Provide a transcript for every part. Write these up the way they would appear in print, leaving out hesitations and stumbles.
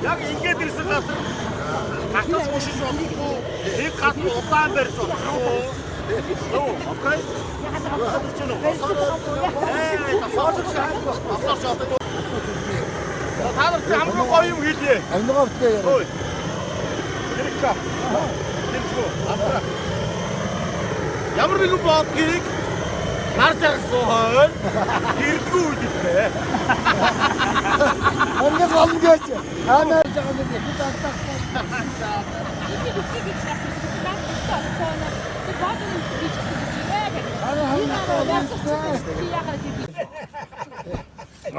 Яг ингэж ирсэн газар хатаж өшөж болохгүй. Нэг газар удаан барьж болохгүй. Нөө, окей. Та нар хамгийн гоё юм хэлье. Амнагавтгаа яа. Ой. Тэрхээ. Тэнцгөө. Амтраа. Ямар нэгэн бодлыг харж агсан хойно хэрдгүй үдтэй. Амнаг олгооч. Хаанаа жагаад нэг хэд алтаа.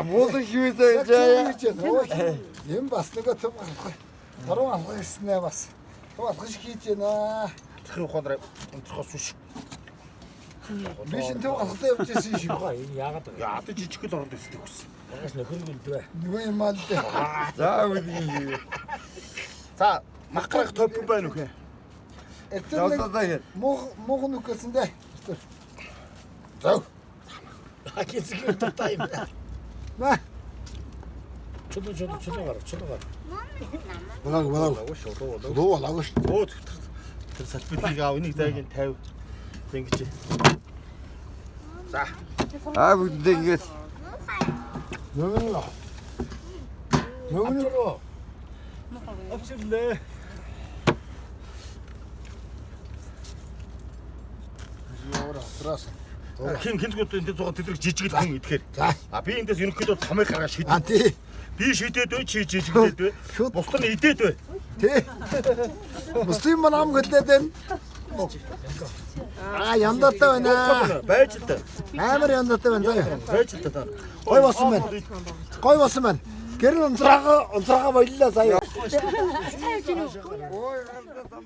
Муулын хивээтэй жаа. Юм бас нэг том алхах. Таруу алхах гэснээр бас. Том алхах шиг хийж байна. Тэр ухаанаар өнцгөөс үш. Би шинэ том алхахтай явж ирсэн шиг. Энэ яагаад жижигхэн оронд өсдөг ус. Багш нөхөр гэлдвэ. Нөгөө юм аа л дээ. За үгүй. За, махрах топ байна уу хэ? Эцэг мог нүксэн дээ. Зав. Акицгийн тутаа юм. На. Чулуу гар. Балаг. Дуу балаг ш. Өө тэр салбитыг аав энийг зайгийн 50 ингэж. За. Бүгд ингэж. Нөгөө. Авчирлээ. Яора трас. Хинцгүүд энэ зугаа тэдрэг жижиг хүн идэхээр. За. Би эндээс ерөнхийдөө томыг гаргаа шийдээ. А тий. Би шийдээд бай, чи жижигдээд бай. Бусдын идээд бай. Тий. Муслим манам гэлээд байна. Яндатай байна. Байж л та. Амар яндатай байна. Байж л та. Гой болсон байна. Гэрэн унтраага баяллаа сая.